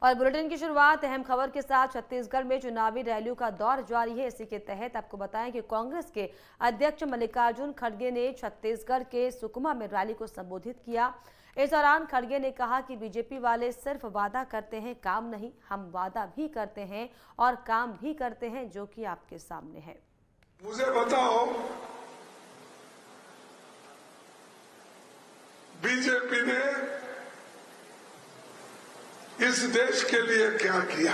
और बुलेटिन की शुरुआत अहम खबर के साथ। छत्तीसगढ़ में चुनावी रैलियों का दौर जारी है। इसी के तहत आपको बताएं कि कांग्रेस के अध्यक्ष मल्लिकार्जुन खड़गे ने छत्तीसगढ़ के सुकमा में रैली को संबोधित किया। इस दौरान खड़गे ने कहा कि बीजेपी वाले सिर्फ वादा करते हैं, काम नहीं। हम वादा भी करते हैं और काम भी करते हैं, जो कि आपके सामने है। मुझे बताओ, बीजेपी ने इस देश के लिए क्या किया?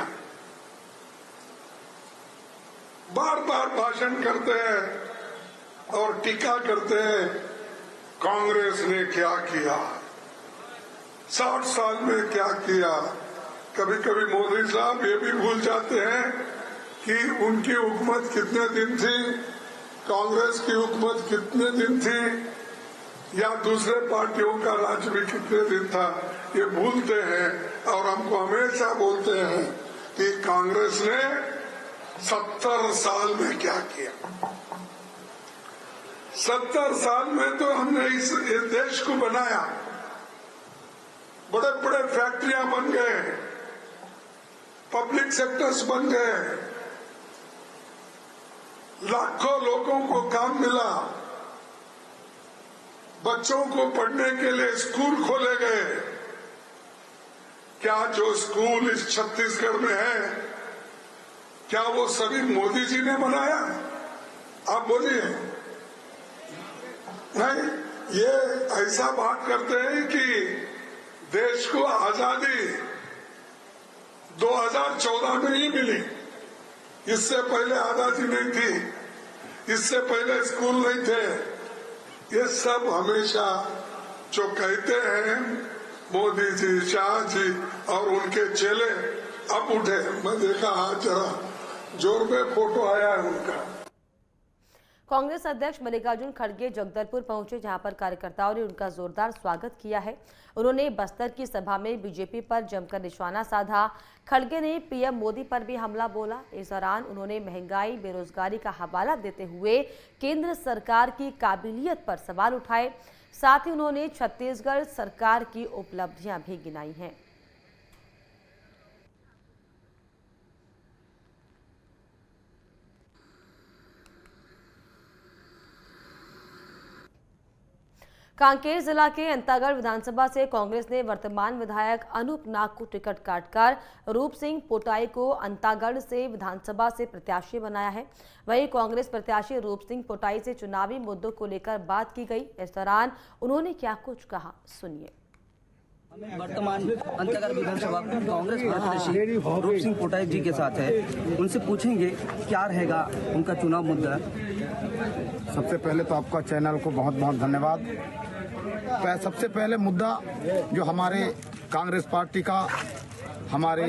बार बार भाषण करते हैं और टीका करते हैं कांग्रेस ने क्या किया, 60 साल में क्या किया। कभी कभी मोदी साहब ये भी भूल जाते हैं कि उनकी हुकूमत कितने दिन थी, कांग्रेस की हुकूमत कितने दिन थी, या दूसरे पार्टियों का राज भी कितने दिन था, ये भूलते हैं। और हमको हमेशा बोलते हैं कि कांग्रेस ने 70 साल में क्या किया। 70 साल में तो हमने इस देश को बनाया, बड़े बड़े फैक्ट्रियां बन गए, पब्लिक सेक्टर्स बन गए, लाखों लोगों को काम मिला, बच्चों को पढ़ने के लिए स्कूल खोले गए। क्या जो स्कूल इस छत्तीसगढ़ में है, क्या वो सभी मोदी जी ने बनाया? आप बोलिए। नहीं, ये ऐसा बात करते हैं कि देश को आजादी 2014 में ही मिली, इससे पहले आजादी नहीं थी, इससे पहले स्कूल नहीं थे। ये सब हमेशा जो कहते हैं मोदी जी, शाह जी और उनके चेले, अब उठे। मैं देखा आज जरा जोर में फोटो आया है उनका। कांग्रेस अध्यक्ष मल्लिकार्जुन खड़गे जगदलपुर पहुंचे, जहां पर कार्यकर्ताओं ने उनका जोरदार स्वागत किया है। उन्होंने बस्तर की सभा में बीजेपी पर जमकर निशाना साधा। खड़गे ने पीएम मोदी पर भी हमला बोला। इस दौरान उन्होंने महंगाई, बेरोजगारी का हवाला देते हुए केंद्र सरकार की काबिलियत पर सवाल उठाए। साथ ही उन्होंने छत्तीसगढ़ सरकार की उपलब्धियां भी गिनाई हैं। कांकेर जिला के अंतागढ़ विधानसभा से कांग्रेस ने वर्तमान विधायक अनूप नाग को टिकट काटकर रूप सिंह पोटाई को अंतागढ़ से विधानसभा से प्रत्याशी बनाया है। वहीं कांग्रेस प्रत्याशी रूप सिंह पोटाई से चुनावी मुद्दों को लेकर बात की गई। इस दौरान उन्होंने क्या कुछ कहा, सुनिए। वर्तमान अंतागढ़ विधानसभा कांग्रेस प्रत्याशी रूप सिंह पोटाई जी के साथ है, उनसे पूछेंगे क्या रहेगा उनका चुनाव मुद्दा। सबसे पहले तो आपका चैनल को बहुत बहुत धन्यवाद। सबसे पहले मुद्दा जो हमारे कांग्रेस पार्टी का, हमारे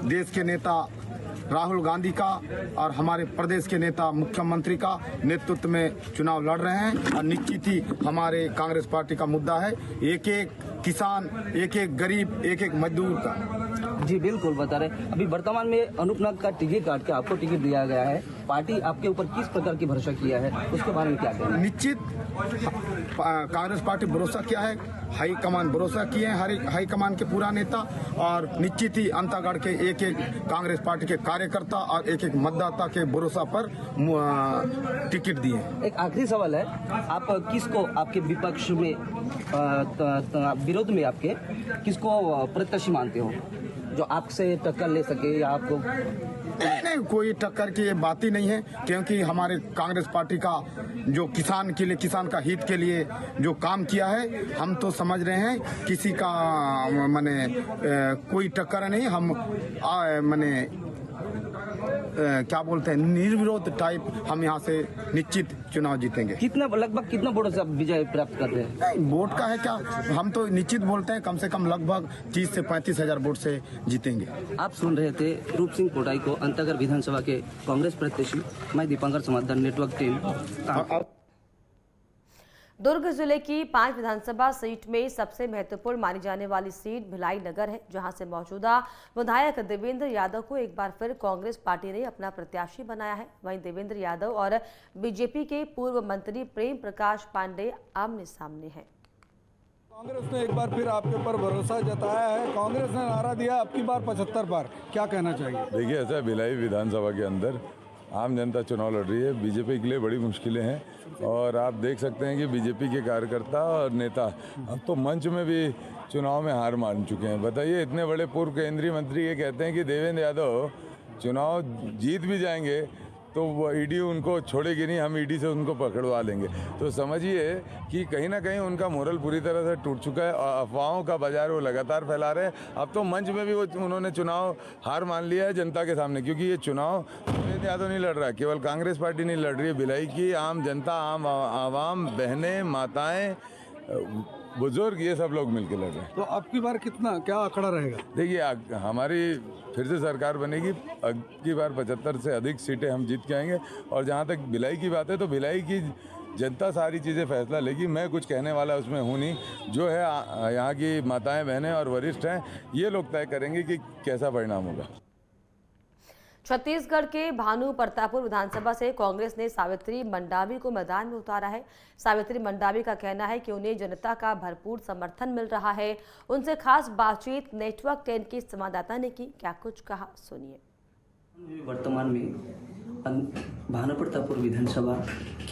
देश के नेता राहुल गांधी का और हमारे प्रदेश के नेता मुख्यमंत्री का नेतृत्व में चुनाव लड़ रहे हैं। और निश्चित ही हमारे कांग्रेस पार्टी का मुद्दा है एक एक किसान, एक एक गरीब, एक एक मजदूर का। जी बिल्कुल बता रहे। अभी वर्तमान में अनूप नाग का टिकट काट के आपको टिकट दिया गया है, पार्टी आपके ऊपर किस प्रकार की भरोसा किया है, उसके बारे में क्या कहना? निश्चित कांग्रेस पार्टी भरोसा किया है, हाईकमान भरोसा किए हैं, हाईकमान के पूरा नेता, और निश्चित ही अंतागढ़ के एक एक कांग्रेस पार्टी के कार्यकर्ता और एक एक मतदाता के भरोसा पर टिकट दिए। एक आखिरी सवाल है, आप किसको आपके विपक्ष में विरोध में आपके किसको प्रत्याशी मानते हो जो आपसे टक्कर ले सके या आपको? नहीं, कोई टक्कर की ये बात ही नहीं है, क्योंकि हमारे कांग्रेस पार्टी का जो किसान के लिए, किसान का हित के लिए जो काम किया है, हम तो समझ रहे हैं किसी का माने कोई टक्कर नहीं। हम माने क्या बोलते हैं, निर्विरोध टाइप हम यहाँ से निश्चित चुनाव जीतेंगे। कितना लगभग कितना वोटों से आप विजय प्राप्त करते हैं? नहीं, वोट का है क्या, हम तो निश्चित बोलते हैं कम से कम लगभग 30 से 35 हजार वोट से जीतेंगे। आप सुन रहे थे रूप सिंह पोटाई को, अंतागढ़ विधानसभा के कांग्रेस प्रत्याशी। मैं दीपांकर समाधान, नेटवर्क टीम। दुर्ग जिले की 5 विधानसभा सीट में सबसे महत्वपूर्ण मानी जाने वाली सीट भिलाई नगर है, जहां से मौजूदा विधायक देवेंद्र यादव को एक बार फिर कांग्रेस पार्टी ने अपना प्रत्याशी बनाया है। वहीं देवेंद्र यादव और बीजेपी के पूर्व मंत्री प्रेम प्रकाश पांडेय आमने सामने हैं। कांग्रेस ने एक बार फिर आपके ऊपर भरोसा जताया है। कांग्रेस ने नारा दिया अब की बार 75 बार, क्या कहना चाहिए? देखिए, ऐसा है, भिलाई विधानसभा के अंदर आम जनता चुनाव लड़ रही है। बीजेपी के लिए बड़ी मुश्किलें हैं और आप देख सकते हैं कि बीजेपी के कार्यकर्ता और नेता अब तो मंच में भी चुनाव में हार मान चुके हैं। बताइए, इतने बड़े पूर्व केंद्रीय मंत्री ये कहते हैं कि देवेंद्र यादव चुनाव जीत भी जाएंगे तो वो ईडी उनको छोड़ेगी नहीं, हम ईडी से उनको पकड़वा लेंगे। तो समझिए कि कहीं ना कहीं उनका मोरल पूरी तरह से टूट चुका है और अफवाहों का बाजार वो लगातार फैला रहे हैं। अब तो मंच में भी वो उन्होंने चुनाव हार मान लिया है जनता के सामने, क्योंकि ये चुनाव देवेंद्र यादव नहीं लड़ रहा है, केवल कांग्रेस पार्टी नहीं लड़ रही है, भिलाई की आम जनता, आम आवाम, बहनें, माताएँ, बुजुर्ग, ये सब लोग मिलकर लड़ रहे हैं। तो अब की बार कितना, क्या आंकड़ा रहेगा? देखिए, हमारी फिर से सरकार बनेगी, अब की बार 75 से अधिक सीटें हम जीत के आएंगे। और जहाँ तक भिलाई की बात है तो भिलाई की जनता सारी चीज़ें फैसला लेगी। मैं कुछ कहने वाला उसमें हूँ नहीं। जो है यहाँ की माताएं, बहनें और वरिष्ठ हैं, ये लोग तय करेंगे कि कैसा परिणाम होगा। छत्तीसगढ़ के भानु प्रतापपुर विधानसभा से कांग्रेस ने सावित्री मंडावी को मैदान में उतारा है। सावित्री मंडावी का कहना है कि उन्हें जनता का भरपूर समर्थन मिल रहा है। उनसे खास बातचीत नेटवर्क 10 के संवाददाता ने की, क्या कुछ कहा, सुनिए। वर्तमान में भानु प्रतापपुर विधानसभा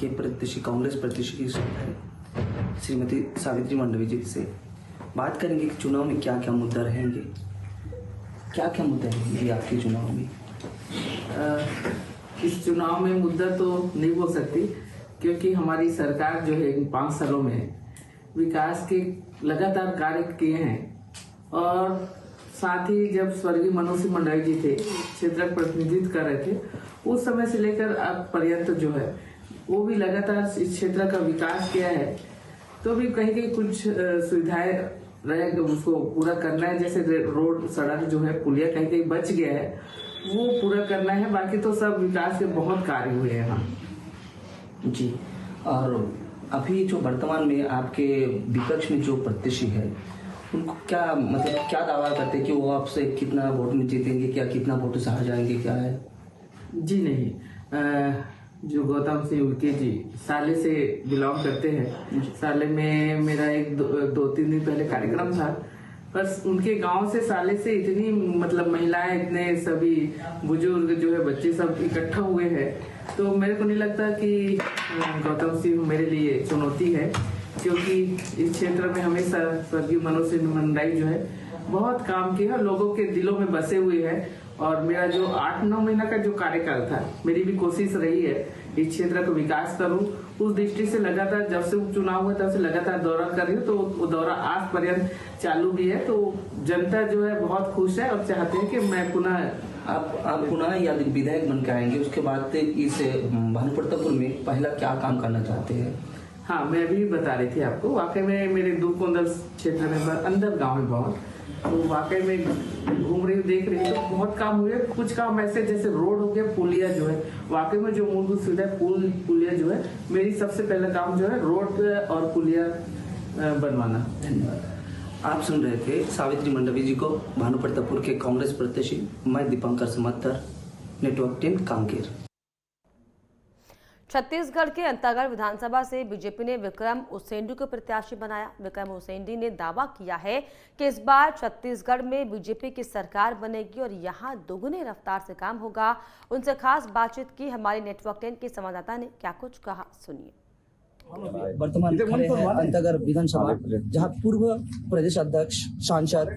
के प्रत्याशी, कांग्रेस प्रत्याशी श्रीमती सावित्री मंडावी जी से बात करेंगे कि चुनाव में क्या क्या मुद्दा रहेंगे, क्या क्या मुद्दे रहेंगे आपके चुनाव में। इस चुनाव में मुद्दा तो नहीं बोल सकती, क्योंकि हमारी सरकार जो है 5 सालों में विकास के लगातार कार्य किए हैं। और साथ ही जब स्वर्गीय मनोज सिंह मंडावी जी थे, क्षेत्र का प्रतिनिधित्व कर रहे थे, उस समय से लेकर अब पर्यंत जो है वो भी लगातार इस क्षेत्र का विकास किया है। तो भी कहीं कहीं कुछ सुविधाएं रहे, उसको पूरा करना है। जैसे रोड, सड़क जो है, पुलिया कहीं कहीं बच गया है, वो पूरा करना है। बाकी तो सब विकास के बहुत कार्य हुए हैं यहाँ जी। और अभी जो वर्तमान में आपके विपक्ष में जो प्रत्याशी है, उनको क्या मतलब क्या दावा करते हैं कि वो आपसे कितना वोट में जीतेंगे, क्या कितना वोट से हार जाएंगे, क्या है? जी नहीं, जो गौतम सिंह उइके जी साले से बिलोंग करते हैं। साले में मेरा एक 2-3 दिन पहले कार्यक्रम था, बस उनके गांव से साले से इतनी मतलब महिलाएं, इतने सभी बुजुर्ग जो है, बच्चे सब इकट्ठा हुए हैं। तो मेरे को नहीं लगता कि गौतम सिंह मेरे लिए चुनौती है, क्योंकि इस क्षेत्र में हमेशा स्वर्गीय मनोज सिंह मंडावी जो है बहुत काम किया, लोगों के दिलों में बसे हुए हैं। और मेरा जो 8-9 महीना का जो कार्यकाल था, मेरी भी कोशिश रही है इस क्षेत्र का विकास करूं। उस दृष्टि से लगातार जब से चुनाव हुआ तब से लगातार दौरा कर रही हूँ। तो वो दौरा आज पर्यंत चालू भी है। तो जनता जो है बहुत खुश है और चाहते हैं कि मैं पुनः आप पुनः या विधायक बन के आएंगे। उसके बाद इस भानु प्रतापपुर में पहला क्या काम करना चाहते हैं? हाँ, मैं अभी बता रही थी आपको, वाकई में मेरे दूरकोंदल क्षेत्र में अंदर गाँव में बहुत, तो वाकई में घूम रही हूँ, देख रही हूँ, तो बहुत काम हुए। कुछ काम ऐसे जैसे रोड हो गया, पुलिया जो है, वाकई में जो मूलभूत सुविधा पुलिया जो है, मेरी सबसे पहला काम जो है रोड और पुलिया बनवाना। धन्यवाद। आप सुन रहे थे सावित्री मंडावी जी को, भानु प्रतापपुर के कांग्रेस प्रत्याशी। मैं दीपंकर समत्तर, नेटवर्क 10 कांकेर। छत्तीसगढ़ के अंतागढ़ विधानसभा से बीजेपी ने विक्रम उसेंडी को प्रत्याशी बनाया। विक्रम उसेंडी ने दावा किया है कि इस बार छत्तीसगढ़ में बीजेपी की सरकार बनेगी और यहां दोगुनी रफ्तार से काम होगा। उनसे खास बातचीत की हमारे नेटवर्क 10 के संवाददाता ने, क्या कुछ कहा, सुनिए। वर्तमान खड़े हैं अंतागढ़ विधानसभा, जहां पूर्व प्रदेश अध्यक्ष, सांसद,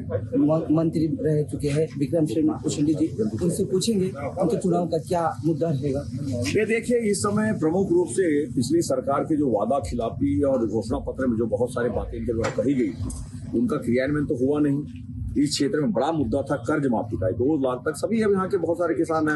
मंत्री रह चुके हैं विक्रम सिंह उसेंडी जी। उनसे पूछेंगे उनके चुनाव का क्या मुद्दा रहेगा। ये देखिए, इस समय प्रमुख रूप से पिछली सरकार के जो वादा खिलाफी और घोषणा पत्र में जो बहुत सारी बातें इनके द्वारा कही गई, उनका क्रियान्वयन तो हुआ नहीं। इस क्षेत्र में बड़ा मुद्दा था कर्ज माफी का। 2 लाख तक सभी अब यहाँ के बहुत सारे किसान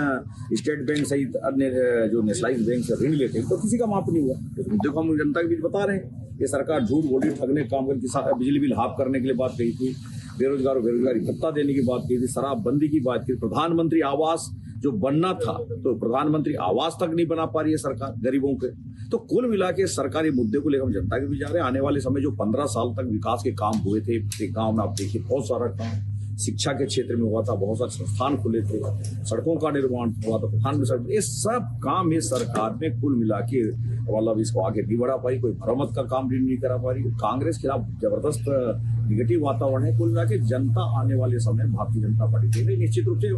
स्टेट बैंक सहित अन्य जो नेशनलाइज बैंक से ऋण लेते हैं, तो किसी का माफ नहीं हुआ। इस मुद्दे को हम जनता के बीच बता रहे हैं। ये सरकार झूठ बोली, ठगने का काम कर, किसान बिजली बिल हाफ करने के लिए बात कही थी, बेरोजगारी भत्ता देने की बात की थी, शराबबंदी की बात की, प्रधानमंत्री आवास जो बनना था तो प्रधानमंत्री आवास तक नहीं बना पा रही है सरकार गरीबों के। तो कुल मिला के सरकारी मुद्दे को लेकर हम जनता के बीच जा रहे हैं। आने वाले समय जो 15 साल तक विकास के काम हुए थे, गाँव में आप देखिए बहुत सारा काम, शिक्षा के क्षेत्र में हुआ था, बहुत सारे संस्थान खुले थे, सड़कों का निर्माण हुआ था, प्रधानमंत्री, ये सब काम ये सरकार में कुल मिला के मतलब इसको आगे नहीं बढ़ा पाई, कोई मरम्मत का काम भी नहीं करा पा रही। कांग्रेस के खिलाफ जबरदस्त निगेटिव वातावरण है। कुल मिला के जनता आने वाले समय भारतीय जनता पार्टी के लिए निश्चित रूप से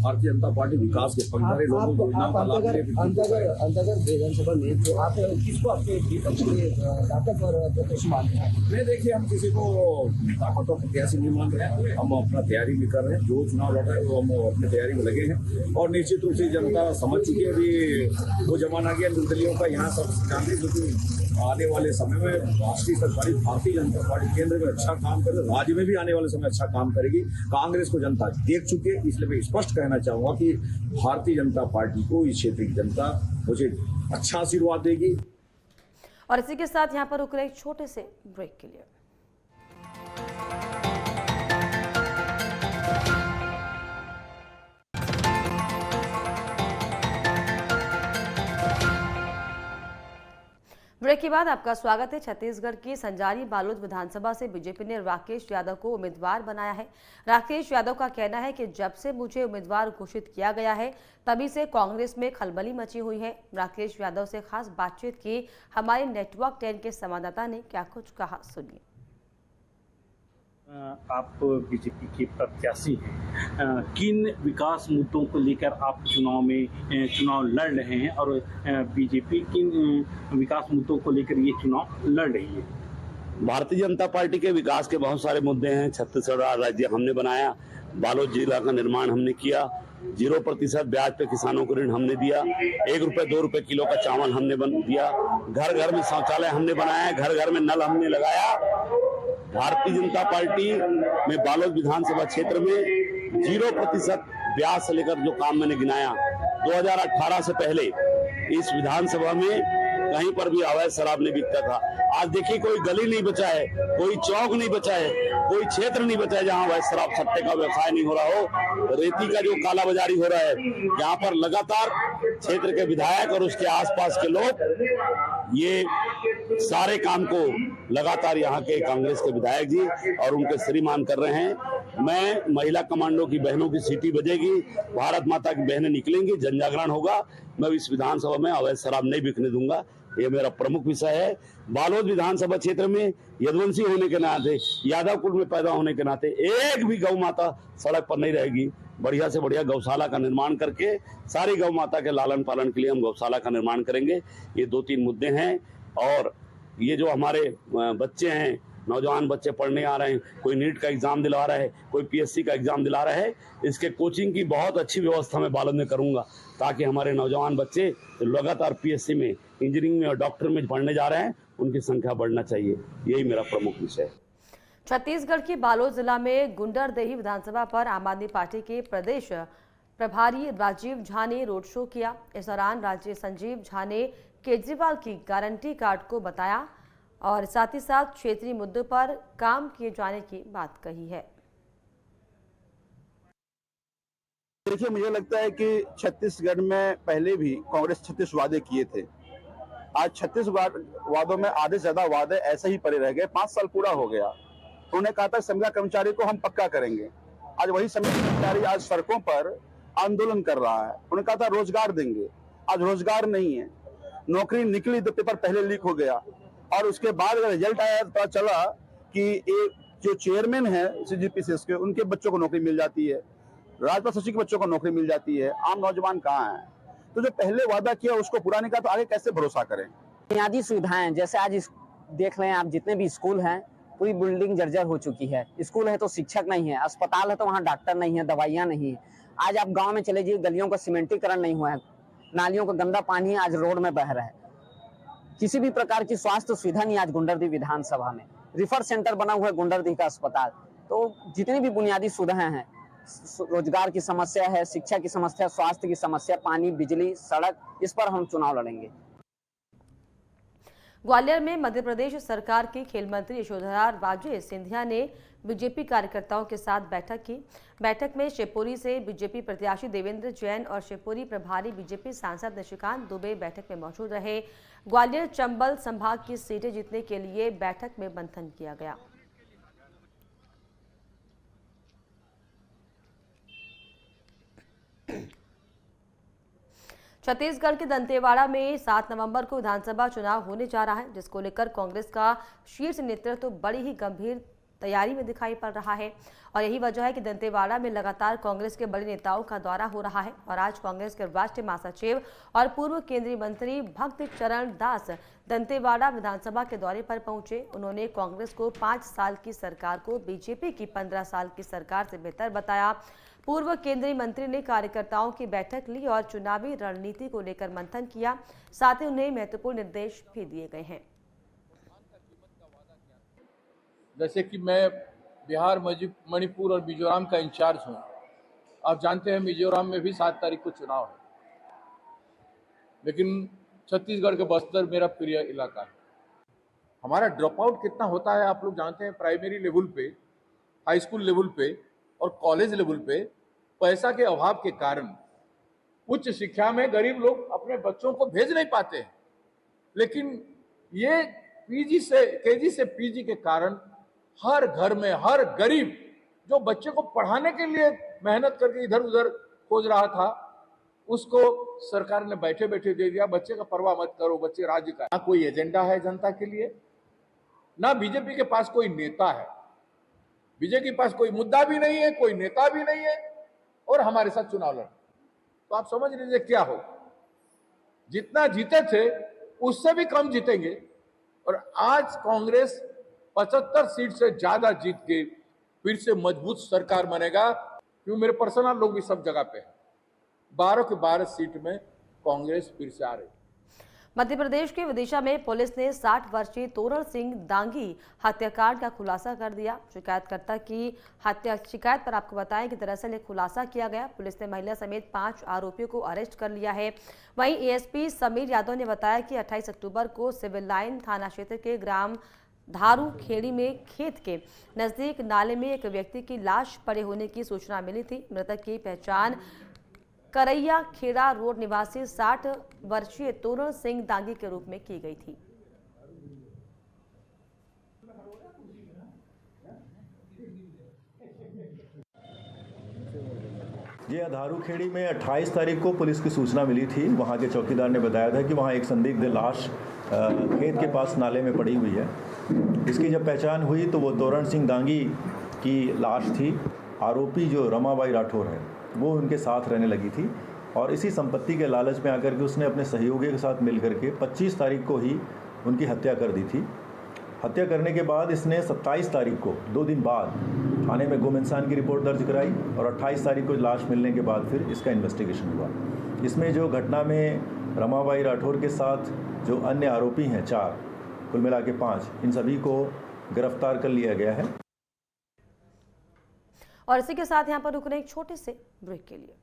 भारतीय जनता पार्टी विकास के पक्षधर है, लोगों को योजनाओं का लाभ अंतर्गत विधानसभा में तो आप किसको आपके विपक्ष में ताकत और प्रत्याशी मानते हैं? मैं देखिए, हम किसी को ताकत और प्रत्याशी नहीं मान रहे हैं, हम अपना तैयारी भी कर रहे हैं, जो चुनाव लड़ रहे हैं वो हम अपनी तैयारी में लगे हैं और निश्चित रूप से जनता समझ चुकी है। अभी वो जमाना गया निर्दलियों का, यहाँ सब जानते क्योंकि आने वाले समय में राष्ट्रीय सरकारी भारतीय जनता पार्टी केंद्र में अच्छा काम करे, राज्य में भी आने वाले समय अच्छा काम करेगी। कांग्रेस को जनता देख चुकी है, इसलिए मैं स्पष्ट कहना चाहूंगा कि भारतीय जनता पार्टी को इस क्षेत्र की जनता मुझे अच्छा आशीर्वाद देगी। और इसी के साथ यहाँ पर रुक रहे एक छोटे से ब्रेक के लिए। ब्रेक के बाद आपका स्वागत है। छत्तीसगढ़ की संजारी बालोद विधानसभा से बीजेपी ने राकेश यादव को उम्मीदवार बनाया है। राकेश यादव का कहना है कि जब से मुझे उम्मीदवार घोषित किया गया है तभी से कांग्रेस में खलबली मची हुई है। राकेश यादव से खास बातचीत की हमारे नेटवर्क 10 के संवाददाता ने क्या कुछ कहा, सुनिए। आप बीजेपी के प्रत्याशी हैं, किन विकास मुद्दों को लेकर आप चुनाव लड़ रहे हैं और बीजेपी किन विकास मुद्दों को लेकर ये चुनाव लड़ रही है? भारतीय जनता पार्टी के विकास के बहुत सारे मुद्दे हैं। छत्तीसगढ़ राज्य हमने बनाया, बालोद जिला का निर्माण हमने किया, 0% ब्याज पे किसानों को ऋण हमने दिया, 1 रुपए 2 रुपए किलो का चावल हमने दिया, घर घर में शौचालय हमने बनाया, घर घर में नल हमने लगाया। भारतीय जनता पार्टी में बालोद विधानसभा क्षेत्र में 0% ब्याज से लेकर जो काम मैंने गिनाया, 2018 से पहले इस विधानसभा में कहीं पर भी अवैध शराब नहीं बिकता था। आज देखिए, कोई गली नहीं बचा है, कोई चौक नहीं बचा है, कोई क्षेत्र नहीं बचा है जहां अवैध शराब सट्टे का व्यवसाय नहीं हो रहा हो। रेती का जो कालाबाजारी हो रहा है, यहाँ पर लगातार क्षेत्र के विधायक और उसके आसपास के लोग ये सारे काम को लगातार यहाँ के कांग्रेस के विधायक जी और उनके श्रीमान कर रहे हैं। मैं महिला कमांडो की बहनों की सीटी बजेगी, भारत माता की बहनें निकलेंगी, जन जागरण होगा। मैं इस विधानसभा में अवैध शराब नहीं बिकने दूंगा, ये मेरा प्रमुख विषय है। बालोद विधानसभा क्षेत्र में यदुवंशी होने के नाते, यादव कुल में पैदा होने के नाते एक भी गौ माता सड़क पर नहीं रहेगी। बढ़िया से बढ़िया गौशाला का निर्माण करके सारी गौ माता के लालन पालन के लिए हम गौशाला का निर्माण करेंगे। ये 2-3 मुद्दे हैं। और ये जो हमारे बच्चे हैं, नौजवान बच्चे पढ़ने आ रहे हैं, कोई नीट का एग्जाम दिला रहा है, कोई पीएससी का एग्जाम दिला रहा है, इसके कोचिंग की बहुत अच्छी व्यवस्था मैं बालोद में करूंगा, ताकि हमारे नौजवान बच्चे लगातार पीएससी में, इंजीनियरिंग में और डॉक्टर में पढ़ने जा रहे हैं, उनकी संख्या बढ़ना चाहिए। यही मेरा प्रमुख विषय है। छत्तीसगढ़ के बालोद जिला में गुंडरदेही विधानसभा पर आम आदमी पार्टी के प्रदेश प्रभारी राजीव झा ने रोड शो किया। इस दौरान संजीव झा ने केजरीवाल की गारंटी कार्ड को बताया और साथ ही साथ क्षेत्रीय मुद्दों पर काम किए जाने की बात कही है। देखिए, मुझे लगता है कि छत्तीसगढ़ में पहले भी कांग्रेस 36 वादे किए थे। आज 36 वादों में आधे से ज्यादा वादे ऐसे ही पड़े रह गए। 5 साल पूरा हो गया। उन्होंने कहा था संविदा कर्मचारी को हम पक्का करेंगे। आज वही संविदा कर्मचारी आज सड़कों पर आंदोलन कर रहा है। उन्होंने कहा था रोजगार देंगे, आज रोजगार नहीं है। नौकरी निकली तो पेपर पहले लीक हो गया और उसके बाद रिजल्ट आया तो पता चला कि एक जो चेयरमैन है CGPCS के, उनके बच्चों को नौकरी मिल जाती है, राजपाल सचिव के बच्चों को नौकरी मिल जाती है। आम नौजवान कहाँ है? तो जो पहले वादा किया उसको पूरा नहीं किया तो आगे कैसे भरोसा करें? बुनियादी सुविधाएं जैसे आज देख लें आप, जितने भी स्कूल हैं पूरी बिल्डिंग जर्जर हो चुकी है। स्कूल है तो शिक्षक नहीं है, अस्पताल है तो वहाँ डॉक्टर नहीं है, दवाइयाँ नहीं है। आज आप गाँव में चले जाइए, गलियों का सीमेंटीकरण नहीं हुआ है, नालियों का गंदा पानी आज रोड में बह रहा है। किसी भी प्रकार की स्वास्थ्य सुविधा नहीं आज गुंडरदेही विधानसभा में। रिफर सेंटर बना हुआ है गुंडरदेही का अस्पताल। तो जितनी भी बुनियादी सुविधाएं हैं, रोजगार की समस्या है, शिक्षा की समस्या, स्वास्थ्य की समस्या, पानी, बिजली, सड़क, इस पर हम चुनाव लड़ेंगे। ग्वालियर में मध्य प्रदेश सरकार की खेल मंत्री यशोधरा राजे सिंधिया ने बीजेपी कार्यकर्ताओं के साथ बैठक की। बैठक में शिवपुरी से बीजेपी प्रत्याशी देवेंद्र जैन और शिवपुरी प्रभारी बीजेपी सांसद निशिकांत दुबे बैठक में मौजूद रहे। ग्वालियर चंबल संभाग की सीटें जीतने के लिए बैठक में मंथन किया गया। छत्तीसगढ़ के दंतेवाड़ा में 7 नवंबर को विधानसभा चुनाव होने जा रहा है, जिसको लेकर कांग्रेस का शीर्ष नेतृत्व तो बड़ी ही गंभीर तैयारी में दिखाई पड़ रहा है। और यही वजह है कि दंतेवाड़ा में लगातार कांग्रेस के बड़े नेताओं का दौरा हो रहा है। और आज कांग्रेस के राष्ट्रीय महासचिव और पूर्व केंद्रीय मंत्री भक्त चरण दास दंतेवाड़ा विधानसभा के दौरे पर पहुंचे। उन्होंने कांग्रेस को 5 साल की सरकार को बीजेपी की 15 साल की सरकार से बेहतर बताया। पूर्व केंद्रीय मंत्री ने कार्यकर्ताओं की बैठक ली और चुनावी रणनीति को लेकर मंथन किया। साथ ही उन्हें महत्वपूर्ण निर्देश भी दिए गए हैं। जैसे कि मैं बिहार, मणिपुर और मिजोरम का इंचार्ज हूं। आप जानते हैं मिजोरम में भी 7 तारीख को चुनाव है, लेकिन छत्तीसगढ़ के बस्तर मेरा प्रिय इलाका है। हमारा ड्रॉप आउट कितना होता है आप लोग जानते हैं। प्राइमरी लेवल पे, हाई स्कूल लेवल पे और कॉलेज लेवल पे पैसा के अभाव के कारण उच्च शिक्षा में गरीब लोग अपने बच्चों को भेज नहीं पाते हैं। लेकिन ये केजी से पीजी के कारण हर घर में हर गरीब जो बच्चे को पढ़ाने के लिए मेहनत करके इधर उधर खोज रहा था, उसको सरकार ने बैठे बैठे दे दिया। बच्चे का परवाह मत करो, बच्चे राज्य का। ना कोई एजेंडा है जनता के लिए, ना बीजेपी के पास कोई नेता है। बीजेपी के पास कोई मुद्दा भी नहीं है, कोई नेता भी नहीं है, और हमारे साथ चुनाव लड़। तो आप समझ लीजिए क्या हो। जितना जीते थे उससे भी कम जीतेंगे। और आज कांग्रेस 75 सीट से ज्यादा जीत के फिर से मजबूत सरकार बनेगा। क्योंकि मेरे पर्सनल लोग भी सब जगह पे हैं। 12 के 12 सीट में कांग्रेस फिर से आ रही। मध्य प्रदेश के विदिशा में पुलिस ने 60 वर्षीय तोरण सिंह दांगी हत्याकांड का खुलासा कर दिया। शिकायतकर्ता की हत्या शिकायत पर आपको बताएं कि दरअसल एक खुलासा किया गया। पुलिस ने महिला समेत 5 आरोपियों को अरेस्ट कर लिया है। वहीं एएसपी समीर यादव ने बताया कि 28 अक्टूबर को सिविल लाइन थाना क्षेत्र के ग्राम धारू खेड़ी में खेत के नजदीक नाले में एक व्यक्ति की लाश पड़े होने की सूचना मिली थी। मृतक की पहचान करैया खेड़ा रोड निवासी 60 वर्षीय तोरण सिंह दांगी के रूप में की गई थी। ये धारू खेड़ी में 28 तारीख को पुलिस की सूचना मिली थी। वहाँ के चौकीदार ने बताया था कि वहाँ एक संदिग्ध लाश खेत के पास नाले में पड़ी हुई है। इसकी जब पहचान हुई तो वो तोरण सिंह दांगी की लाश थी। आरोपी जो रमाबाई राठौर है वो उनके साथ रहने लगी थी और इसी संपत्ति के लालच में आकर के उसने अपने सहयोगी के साथ मिल करके 25 तारीख को ही उनकी हत्या कर दी थी। हत्या करने के बाद इसने 27 तारीख को 2 दिन बाद थाने में गुम इंसान की रिपोर्ट दर्ज कराई और 28 तारीख को लाश मिलने के बाद फिर इसका इन्वेस्टिगेशन हुआ। इसमें जो घटना में रमाबाई राठौर के साथ जो अन्य आरोपी हैं 4, कुल मिला के 5, इन सभी को गिरफ्तार कर लिया गया है। और इसी के साथ यहाँ पर रुक रहे एक छोटे से ब्रेक के लिए।